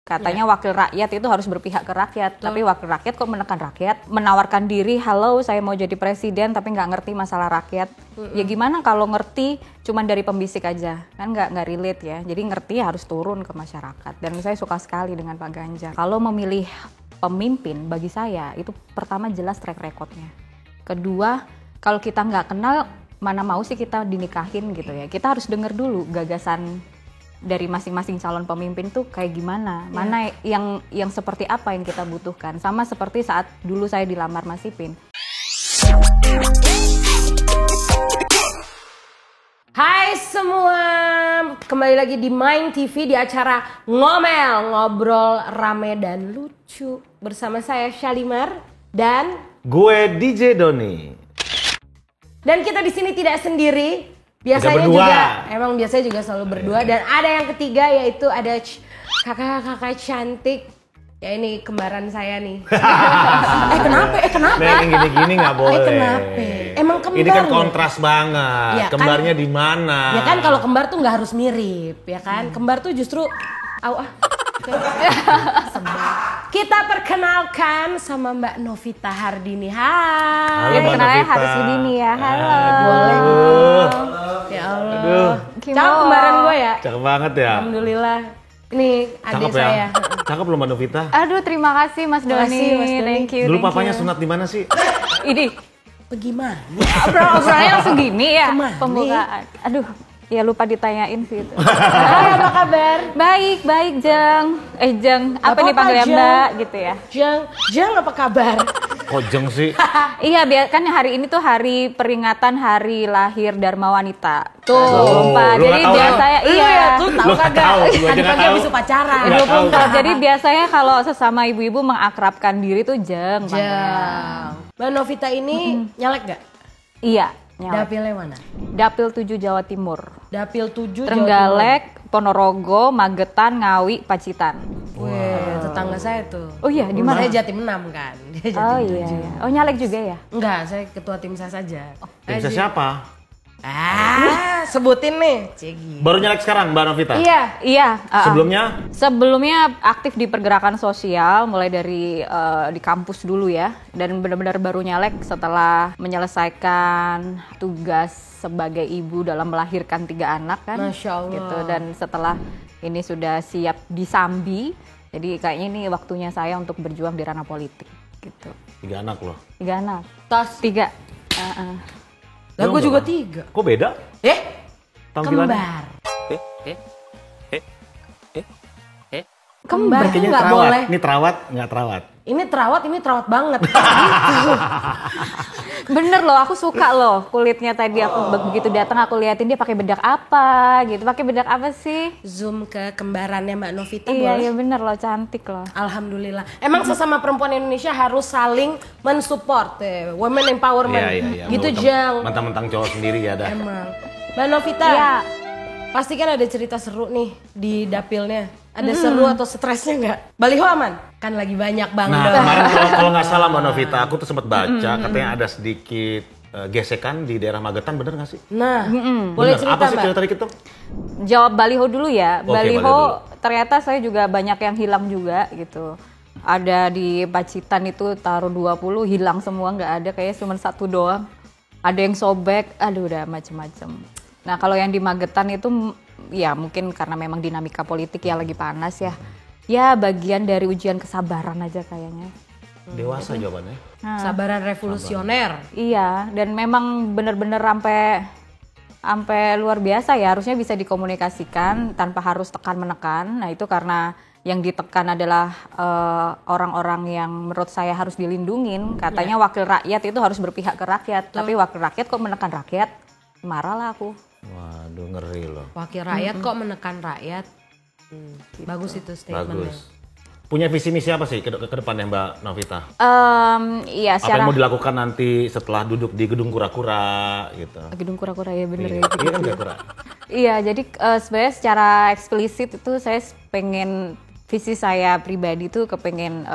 Katanya wakil rakyat itu harus berpihak ke rakyat, tapi wakil rakyat kok menekan rakyat, menawarkan diri, halo saya mau jadi presiden tapi nggak ngerti masalah rakyat. Ya gimana kalau ngerti cuman dari pembisik aja, kan nggak relate ya. Jadi ngerti harus turun ke masyarakat. Dan saya suka sekali dengan Pak Ganjar. Kalau memilih pemimpin bagi saya itu pertama jelas track recordnya. Kedua, kalau kita nggak kenal mana mau sih kita dinikahin gitu ya. Kita harus dengar dulu gagasan dari masing-masing calon pemimpin tuh kayak gimana, mana yang seperti apa yang kita butuhkan. Sama seperti saat dulu saya dilamar Mas Ipin. Hai semua, kembali lagi di Mind TV di acara Ngomel, ngobrol rame dan lucu bersama saya Shalimar dan gue DJ Doni. Dan kita di sini tidak sendiri. Biasanya biasanya juga selalu berdua. Dan ada yang ketiga yaitu ada kakak-kakak cantik. Ya ini kembaran saya nih. Kenapa? Nah, yang gini-gini nggak boleh. Kenapa? Emang kembar. Ini kan kontras banget. Ya, kembarnya kan, di mana? Ya kan kalau kembar tuh nggak harus mirip, ya kan? Kembar tuh justru Kita perkenalkan sama Mbak Novita Hardini. Hai. Kenalnya harus begini ya. Halo. Boleh. Ya Allah. Aduh. Cakep kembaran gue ya. Cakep banget ya. Alhamdulillah. Ini adik saya. Ya? Cakep belum Mbak Novita? Aduh, terima kasih Mas Doni. Thank you. Dulu papanya sunat di mana sih? Ini. Bagaimana? Obrolannya langsung gini ya. Kemana? Pembukaan. Aduh. Ya lupa ditanyain sih itu. Hai, apa kabar? Baik, Jeng. Jeng, apa nih panggilnya Mbak gitu ya? Jeng apa kabar? Kok Jeng sih? Iya, kan hari ini tuh hari peringatan hari lahir Dharma Wanita. Tuh, Pak. Jadi biasanya tuh tahu kagak? Dipanggil habis upacara. Jadi biasanya kalau sesama ibu-ibu mengakrabkan diri tuh Jeng. Mbak Novita ini nyalek gak? Iya. Dapilnya mana? Dapil 7 Jawa Timur. Dapil 7 Trenggalek, Ponorogo, Magetan, Ngawi, Pacitan. Wih, tetangga saya tuh. Oh iya, di mana? Saya Jatim 6 kan. Dia Jatim 7. Oh, nyalek juga ya? Enggak, saya ketua tim saya saja. Tim saya siapa? Sebutin nih. Cegi. Baru nyalek sekarang Mbak Novita? Iya. Sebelumnya aktif di pergerakan sosial, mulai dari di kampus dulu ya. Dan benar-benar baru nyalek setelah menyelesaikan tugas sebagai ibu dalam melahirkan 3 anak kan. Masya Allah. Gitu. Dan setelah ini sudah siap disambi, jadi kayaknya ini waktunya saya untuk berjuang di ranah politik. Gitu. 3 anak loh? 3 anak. Tas? 3. Lah gue juga 3. Kok beda? Tampilannya? Kembar. Kayaknya nggak terawat. boleh. Ini terawat, nggak terawat? Ini terawat banget. Bener loh, aku suka loh kulitnya tadi. Aku begitu datang aku liatin dia pakai bedak apa gitu. Pakai bedak apa sih? Zoom ke kembarannya Mbak Novita Iya, boleh? iya bener loh, cantik loh. Alhamdulillah. Emang sesama perempuan Indonesia harus saling mensupport women empowerment. Iya. Gitu Jang. Mentang-mentang cowok sendiri ya dah. Emang. Mbak Novita. Iya. Pasti kan ada cerita seru nih di dapilnya. Ada seru atau stresnya nggak? Baliho aman? Kan lagi banyak Bang. Nah kemarin kalau nggak salah Mbak Novita, aku tuh sempat baca katanya ada sedikit gesekan di daerah Magetan, bener nggak sih? Nah, boleh cerita apa sih Mbak? cerita dikit tuh? Jawab baliho dulu ya. Oke, Baliho ternyata saya juga banyak yang hilang juga gitu. Ada di Pacitan itu taruh 20 hilang semua, nggak ada, kayaknya cuma 1 doang. Ada yang sobek, aduh udah macem-macem. Nah kalau yang di Magetan itu ya mungkin karena memang dinamika politik ya lagi panas ya. Ya bagian dari ujian kesabaran aja kayaknya. Dewasa jawabannya. Sabaran revolusioner. Iya, dan memang bener-bener sampai luar biasa ya, harusnya bisa dikomunikasikan tanpa harus tekan-menekan. Nah itu karena yang ditekan adalah orang-orang yang menurut saya harus dilindungin. Katanya wakil rakyat itu harus berpihak ke rakyat, tapi wakil rakyat kok menekan rakyat, marahlah aku. Waduh, ngeri loh. Wakil rakyat kok menekan rakyat. Bagus itu statementnya. Bagus. Punya visi misi apa sih ke depannya Mbak Novita? Iya, apa yang mau dilakukan nanti setelah duduk di gedung kura-kura gitu? Gedung kura-kura ya bener ya. Iya kan kura-kura. Iya, jadi sebenarnya secara eksplisit itu saya pengen, visi saya pribadi tuh kepengen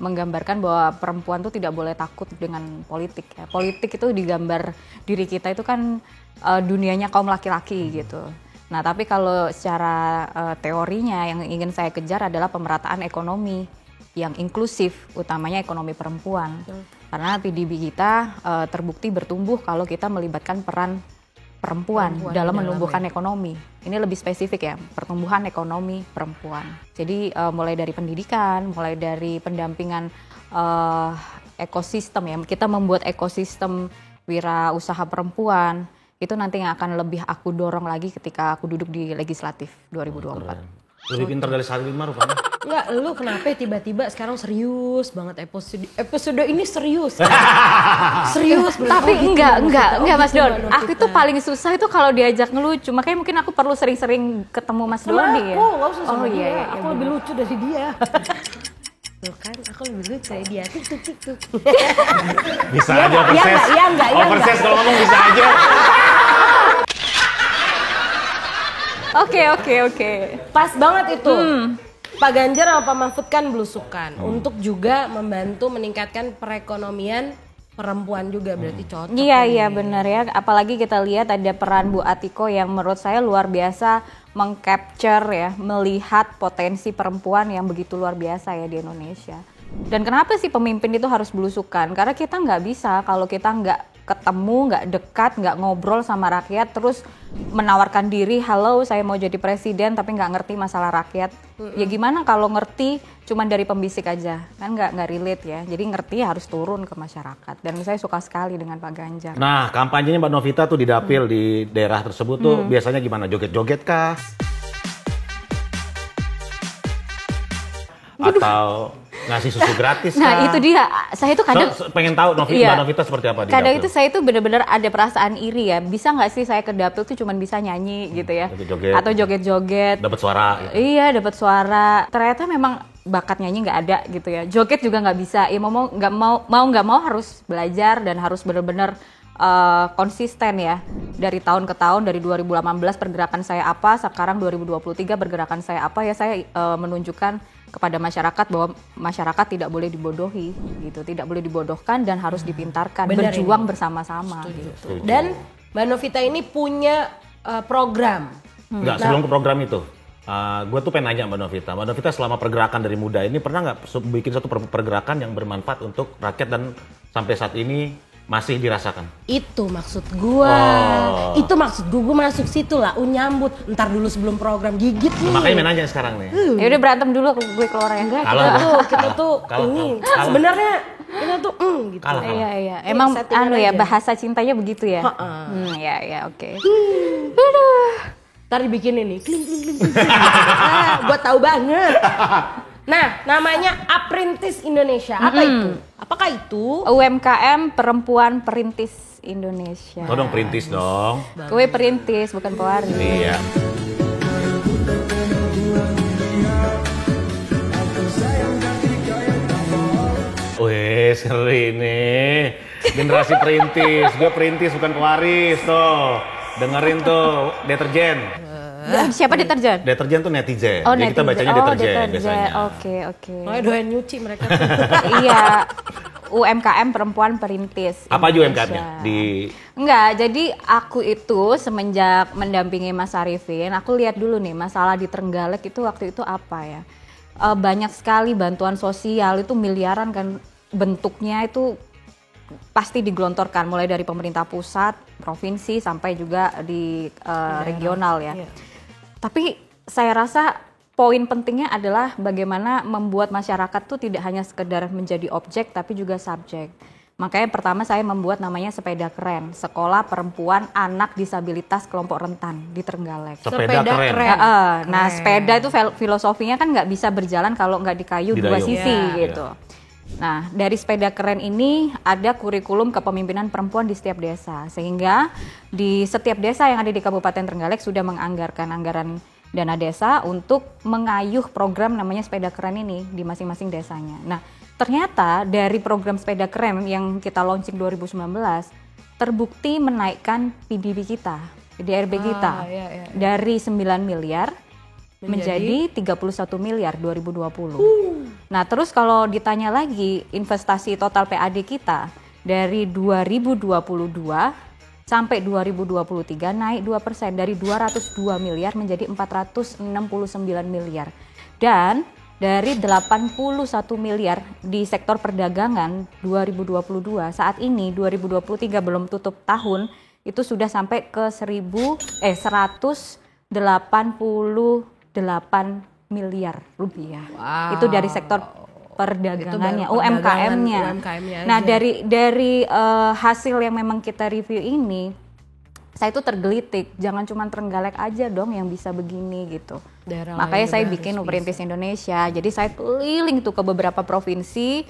menggambarkan bahwa perempuan tuh tidak boleh takut dengan politik ya. Politik itu digambar diri kita itu kan dunianya kaum laki-laki gitu. Nah, tapi kalau secara teorinya yang ingin saya kejar adalah pemerataan ekonomi yang inklusif, utamanya ekonomi perempuan. Karena PDB kita terbukti bertumbuh kalau kita melibatkan peran perempuan dalam menumbuhkan ekonomi. Ini lebih spesifik ya, pertumbuhan ekonomi perempuan. Jadi mulai dari pendidikan, mulai dari pendampingan ekosistem ya. Kita membuat ekosistem wirausaha perempuan. Itu nanti yang akan lebih aku dorong lagi ketika aku duduk di legislatif 2024. Lebih pintar dari Salim Maruf kan? Enggak, lu kenapa tiba-tiba sekarang serius banget episode ini serius. Serius bener. Tapi enggak Mas gitu, Don. Aku tuh paling susah itu kalau diajak ngelucu. Makanya mungkin aku perlu sering-sering ketemu Mas Doni ya. Aku enggak usah sama dia. Iya, Aku lebih lucu dari dia. Tuh kan, aku lebih lucu dari dia. Tik. Bisa aja oversense. Iya enggak. Oversense kalau ngomong bisa aja. Oke. Pas banget itu. Pak Ganjar sama Pak Mahfud kan belusukan untuk juga membantu meningkatkan perekonomian perempuan juga, berarti cocok. Iya benar ya. Apalagi kita lihat ada peran Bu Atiko yang menurut saya luar biasa mengcapture ya, melihat potensi perempuan yang begitu luar biasa ya di Indonesia. Dan kenapa sih pemimpin itu harus belusukan? Karena kita nggak bisa kalau kita nggak ketemu, nggak dekat, nggak ngobrol sama rakyat, terus menawarkan diri, halo saya mau jadi presiden tapi nggak ngerti masalah rakyat. Ya gimana kalau ngerti cuman dari pembisik aja, kan nggak relate ya. Jadi ngerti harus turun ke masyarakat. Dan saya suka sekali dengan Pak Ganjar. Nah, kampanyenya Mbak Novita tuh di dapil di daerah tersebut tuh biasanya gimana? Joget-joget kah? Atau ngasih susu gratis kah? Nah itu dia, saya tuh kadang pengen tahu Mbak Novita seperti apa di kadang dapil? itu saya tuh benar-benar ada perasaan iri ya. Bisa nggak sih saya ke dapil tuh cuman bisa nyanyi gitu ya, joget-joget. Atau joget-joget. Dapat suara. Gitu. Iya dapat suara. Ternyata memang bakat nyanyi nggak ada gitu ya. Joget juga nggak bisa. Ya mau nggak mau harus belajar dan harus benar-benar konsisten ya. Dari tahun ke tahun, dari 2018 pergerakan saya apa, sekarang 2023 pergerakan saya apa ya, saya menunjukkan kepada masyarakat bahwa masyarakat tidak boleh dibodohi gitu, tidak boleh dibodohkan dan harus dipintarkan, benar berjuang ini. bersama-sama gitu. Dan Mbak Novita ini punya program. Enggak, sebelum ke program itu, gue tuh pengen nanya Mbak Novita selama pergerakan dari muda ini pernah nggak bikin satu pergerakan yang bermanfaat untuk rakyat dan sampai saat ini masih dirasakan? Itu maksud gua. Itu maksud gua masuk situ lah, nyambut. Ntar dulu sebelum program gigit nih. Makanya main aja sekarang nih. Ya udah berantem dulu gue keluar ya. Enggak, Kalah. kita tuh ini. Sebenarnya kita tuh gitu. Kalah. Iya. Emang settingan ya aja. bahasa cintanya begitu ya. Ya oke. Ntar dibikin ini. Kling. Gua tahu banget. Nah, namanya Apprentice Indonesia. Apa itu? Apakah itu? UMKM Perempuan Perintis Indonesia. Tolong perintis dong. Kue perintis bukan pewaris. Iya. Wih, seru ini. Generasi perintis. Gue perintis bukan pewaris tuh. Dengerin tuh, deterjen. Siapa deterjen? Deterjen tuh netizen. Oh, Jadi kita bacanya deterjen biasanya. Oke. Oh, doyan nyuci mereka. Iya. UMKM Perempuan Perintis. Apa aja Indonesia. UMKM-nya? Enggak, jadi aku itu semenjak mendampingi Mas Arifin, aku lihat dulu nih masalah di Trenggalek itu waktu itu apa ya. Banyak sekali bantuan sosial itu miliaran kan bentuknya itu pasti digelontorkan mulai dari pemerintah pusat, provinsi sampai juga di regional ya. Iya. Tapi saya rasa poin pentingnya adalah bagaimana membuat masyarakat tuh tidak hanya sekedar menjadi objek tapi juga subjek. Makanya pertama saya membuat namanya Sepeda Keren, Sekolah Perempuan Anak Disabilitas Kelompok Rentan di Trenggalek. Sepeda keren. Nah sepeda itu filosofinya kan nggak bisa berjalan kalau nggak dikayu dua sisi gitu. Nah, dari Sepeda Keren ini ada kurikulum kepemimpinan perempuan di setiap desa. Sehingga di setiap desa yang ada di Kabupaten Trenggalek sudah menganggarkan anggaran dana desa untuk mengayuh program namanya Sepeda Keren ini di masing-masing desanya. Nah, ternyata dari program Sepeda Keren yang kita launching 2019 terbukti menaikkan PDB kita, DRB kita dari 9 miliar menjadi 31 miliar 2020. Nah, terus kalau ditanya lagi investasi total PAD kita dari 2022 sampai 2023 naik 2% dari 202 miliar menjadi 469 miliar. Dan dari 81 miliar di sektor perdagangan 2022, saat ini 2023 belum tutup tahun, itu sudah sampai ke 188 miliar rupiah. Wow. Itu dari sektor perdagangannya, UMKM-nya. Nah, aja. dari hasil yang memang kita review ini, saya itu tergelitik. Jangan cuma Trenggalek aja dong yang bisa begini gitu. Daerah Makanya lain saya juga bikin harus Perintis Indonesia. Jadi saya keliling tuh ke beberapa provinsi,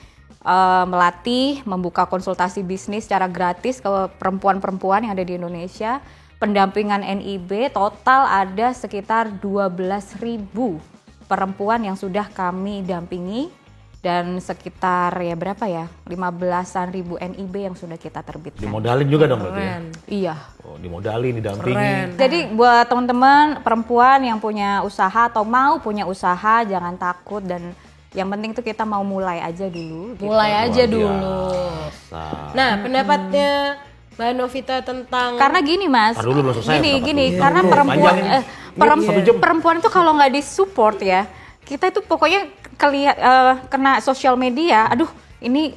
melatih, membuka konsultasi bisnis secara gratis ke perempuan-perempuan yang ada di Indonesia. Pendampingan NIB total ada sekitar 12.000 perempuan yang sudah kami dampingi, dan sekitar ya berapa ya, 15-an ribu NIB yang sudah kita terbitkan. Dimodalin juga dong berarti ya? Iya. Oh, dimodalin, didampingi. Jadi buat teman-teman perempuan yang punya usaha atau mau punya usaha, jangan takut, dan yang penting tuh kita mau mulai aja dulu. Mulai aja Luar dulu. biasa. Nah, pendapatnya Mbak Novita tentang Karena gini Mas, Ntar dulu, belum selesai pendapat gini, lu. karena Iya, perempuan panjang ini. perempuan itu kalau nggak disupport ya, kita itu pokoknya kena sosial media. Aduh, ini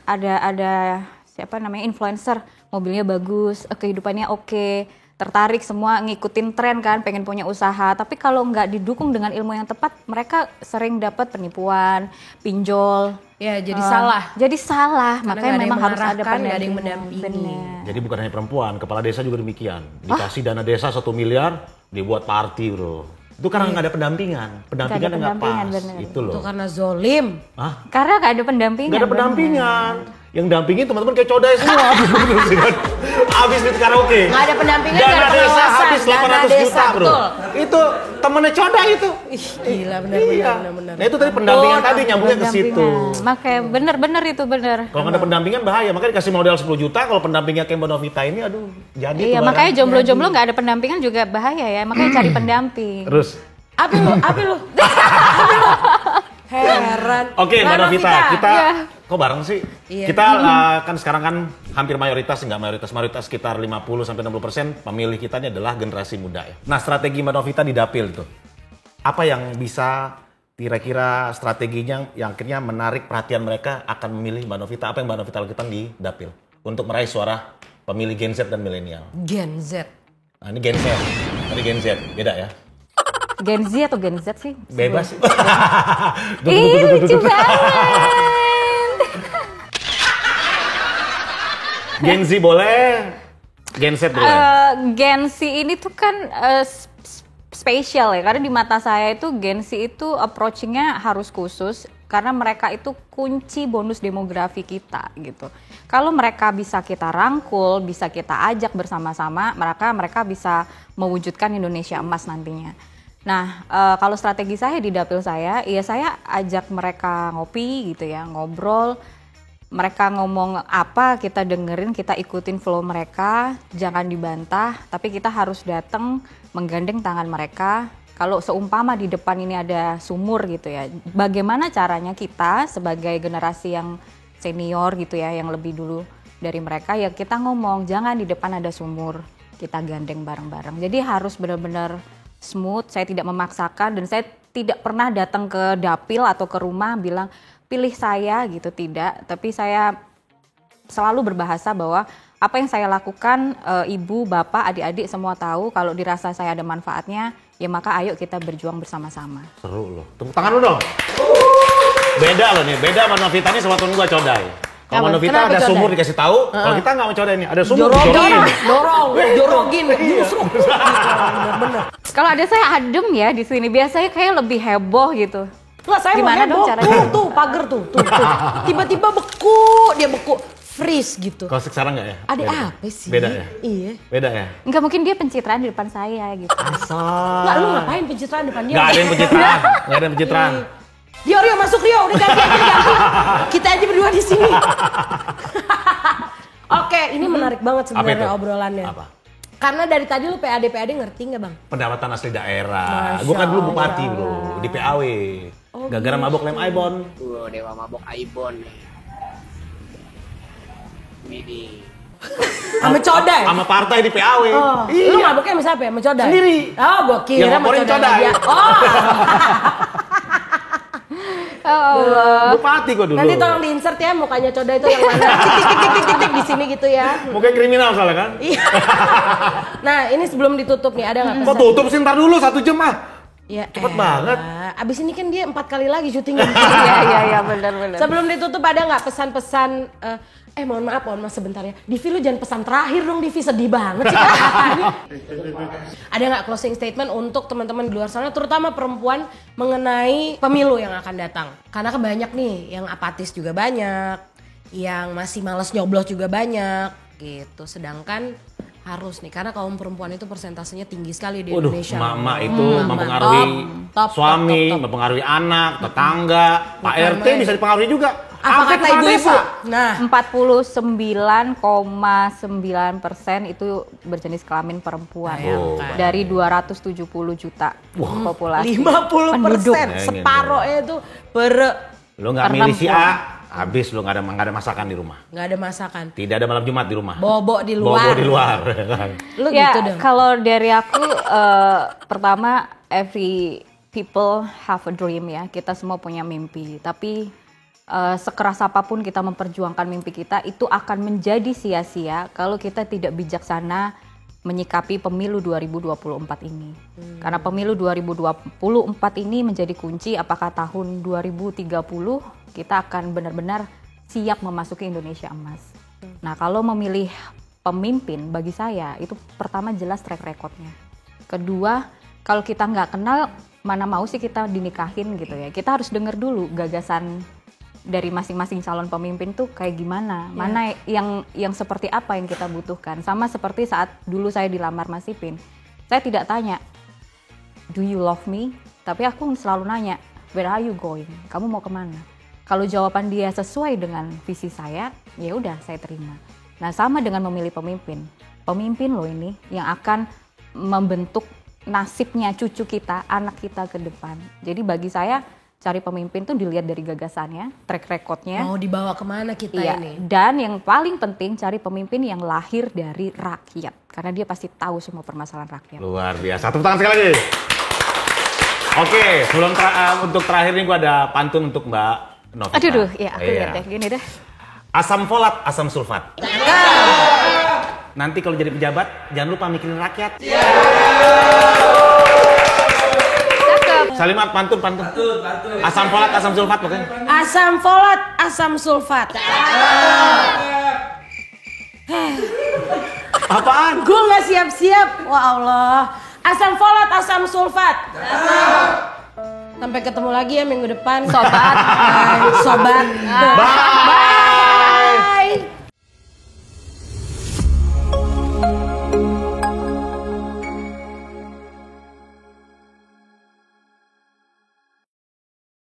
ada siapa namanya influencer, mobilnya bagus, kehidupannya oke, tertarik semua ngikutin tren kan, pengen punya usaha. Tapi kalau nggak didukung dengan ilmu yang tepat, mereka sering dapat penipuan, pinjol. ya jadi salah. Jadi salah, Karena makanya nggak ada memang yang harus ada mengarahkan, nggak ada yang pendampingan. mendampingi. Bener. Jadi bukan hanya perempuan, kepala desa juga demikian. Dikasih dana desa 1 miliar, dibuat party bro. Itu karena nggak ada pendampingan. Pendampingan nggak pendampingan, pas. bener. Itu loh. Itu karena zolim. Hah? Karena nggak ada pendampingan. Nggak ada bener. pendampingan. Yang dampingin teman-teman kayak codai semua. Bener sih kan? Habis di karaoke. Nggak ada pendampingan, Dana nggak ada desa pengawasan. habis Dana 800 desa, juta bro. betul. Itu temennya codai itu. Ih, gila Iya. benar. Nah itu tadi pendampingan tadi nyambungnya ke situ. Pendampingan. Makanya bener itu bener. Kalau nggak ada pendampingan bahaya, makanya dikasih modal 10 juta, kalau pendampingnya kayak Mbak Novita ini, aduh jadi Iya, tuh makanya barang. jomblo-jomblo nggak ada pendampingan juga bahaya ya. Makanya cari pendamping. Terus, Apa lu? Heran. oke Mbak Novita, kita Iya. kok bareng sih? Iya. Kita kan sekarang kan hampir mayoritas sekitar 50-60% pemilih kita ini adalah generasi muda ya. Nah strategi Mbak Novita di Dapil itu, apa yang bisa kira-kira strateginya yang akhirnya menarik perhatian mereka akan memilih Mbak Novita? Apa yang Mbak Novita lakukan di Dapil untuk meraih suara pemilih Gen Z dan milenial? Gen Z. Nah ini Gen Z, tadi Gen Z, beda ya? Gen Z atau Gen Z sih? Bebas. Ih, lucu banget. Gen Z boleh, Gen Z boleh. Gen Z ini tuh kan spesial ya, karena di mata saya itu Gen Z itu approaching-nya harus khusus, karena mereka itu kunci bonus demografi kita gitu. Kalau mereka bisa kita rangkul, bisa kita ajak bersama-sama, mereka bisa mewujudkan Indonesia emas nantinya. Nah, kalau strategi saya di Dapil saya, ya saya ajak mereka ngopi gitu ya, ngobrol. Mereka ngomong apa, kita dengerin, kita ikutin flow mereka, jangan dibantah, tapi kita harus datang menggandeng tangan mereka. Kalau seumpama di depan ini ada sumur gitu ya, bagaimana caranya kita sebagai generasi yang senior gitu ya, yang lebih dulu dari mereka, ya kita ngomong, jangan di depan ada sumur, kita gandeng bareng-bareng. Jadi harus benar-benar smooth, saya tidak memaksakan, dan saya tidak pernah datang ke Dapil atau ke rumah bilang pilih saya gitu, tidak. Tapi saya selalu berbahasa bahwa apa yang saya lakukan, ibu, bapak, adik-adik semua tahu, kalau dirasa saya ada manfaatnya, ya maka ayo kita berjuang bersama-sama. Seru loh. Tepuk tangan lu dong. Beda loh nih, beda sama Novita nih sama temen gua codai. Kalau sama Novita Kenapa ada codai? sumur dikasih tahu, kalau kita nggak mau codai nih, ada sumur Jorogin, busuk. Bener. Kalau ada saya adem ya di sini, biasanya kayak lebih heboh gitu. Lah saya Gimana mau dong heboh, caranya? tuh pagar tuh. Tiba-tiba dia beku, freeze gitu. Kalau sekarang nggak ya? Ada Beda. apa sih? Beda ya? Iya. Beda ya? Enggak, mungkin dia pencitraan di depan saya gitu. Nggak, lu ngapain pencitraan depan dia? Nggak ada yang pencitraan, nggak ada yang pencitraan. Rio masuk Rio, udah ganti. Kita aja berdua di sini. Oke, ini menarik banget Apa itu? sebenarnya obrolannya. Apa? Karena dari tadi lu PAD ngerti nggak bang? Pendapatan asli daerah. Masya Gue kan dulu bupati Allah. bro, di PAW. Gara-gara mabok lem Aibon. Dewa mabok Aibon nih. Ini Sama Codai? Sama partai di PAW. Oh. Iya. Lu mabuknya sama siapa ya? Sama Codai? Sendiri. Oh, gua kira Yang sama laporin Codai. Dia. Oh. Bupati kok dulu. Nanti tolong diinsert ya mukanya Codai itu yang mana. Tik di sini gitu ya. Mukanya kriminal soalnya kan? Iya. Nah, ini sebelum ditutup nih ada nggak Kok pesan? tutup sih, ntar dulu 1 jam ah. Ya, Cepet banget. Abis ini kan dia 4 kali lagi syutingnya. Iya benar. Sebelum ditutup ada nggak pesan-pesan? Mohon maaf sebentar ya. Divi lu jangan pesan terakhir dong, Divi sedih banget sih katanya. Ada nggak closing statement untuk teman-teman di luar sana, terutama perempuan mengenai pemilu yang akan datang? Karena kan banyak nih yang apatis juga banyak, yang masih malas nyoblos juga banyak gitu. Sedangkan harus nih, karena kaum perempuan itu persentasenya tinggi sekali di Indonesia. Emak-emak itu mempengaruhi suami, mempengaruhi anak, tetangga, Pak RT bisa dipengaruhi juga. Apa kata ibu-ibu? Nah, 49,9% itu berjenis kelamin perempuan. Dari 270 juta populasi 50%, separohnya itu Lu nggak milih si A, habis lu nggak ada masakan di rumah. nggak ada masakan. Tidak ada malam Jumat di rumah. Bobo di luar. Bobo di luar. Lu ya, gitu dong. kalau dari aku pertama, every people have a dream ya. Kita semua punya mimpi, tapi sekeras apapun kita memperjuangkan mimpi kita, itu akan menjadi sia-sia kalau kita tidak bijaksana menyikapi pemilu 2024 ini. Karena pemilu 2024 ini menjadi kunci apakah tahun 2030 kita akan benar-benar siap memasuki Indonesia emas. Nah, kalau memilih pemimpin bagi saya itu pertama jelas track recordnya. Kedua, kalau kita nggak kenal, mana mau sih kita dinikahin gitu ya. Kita harus dengar dulu gagasan dari masing-masing calon pemimpin tuh kayak gimana, mana yang seperti apa yang kita butuhkan. Sama seperti saat dulu saya dilamar Mas Ipin, saya tidak tanya, do you love me? Tapi aku selalu nanya, where are you going? Kamu mau kemana? Kalau jawaban dia sesuai dengan visi saya, ya udah saya terima. Nah, sama dengan memilih pemimpin. Pemimpin loh ini yang akan membentuk nasibnya cucu kita, anak kita ke depan. Jadi bagi saya, cari pemimpin tuh dilihat dari gagasannya, track recordnya. Mau dibawa kemana kita ini? Dan yang paling penting cari pemimpin yang lahir dari rakyat. Karena dia pasti tahu semua permasalahan rakyat. Luar biasa. Tepuk tangan sekali lagi. Oke, sebelum untuk terakhir ini gua ada pantun untuk Mbak Novita. Aduh, ya aku lihat deh, gini deh. Asam folat, asam sulfat. Nanti kalau jadi pejabat, jangan lupa mikirin rakyat. Salimat pantun. Asam folat, asam sulfat pokoknya. Asam folat, asam sulfat. Apaan? Gue nggak siap-siap. Wah Allah. Asam folat, asam sulfat. Sampai ketemu lagi ya minggu depan. Sobat. Bye.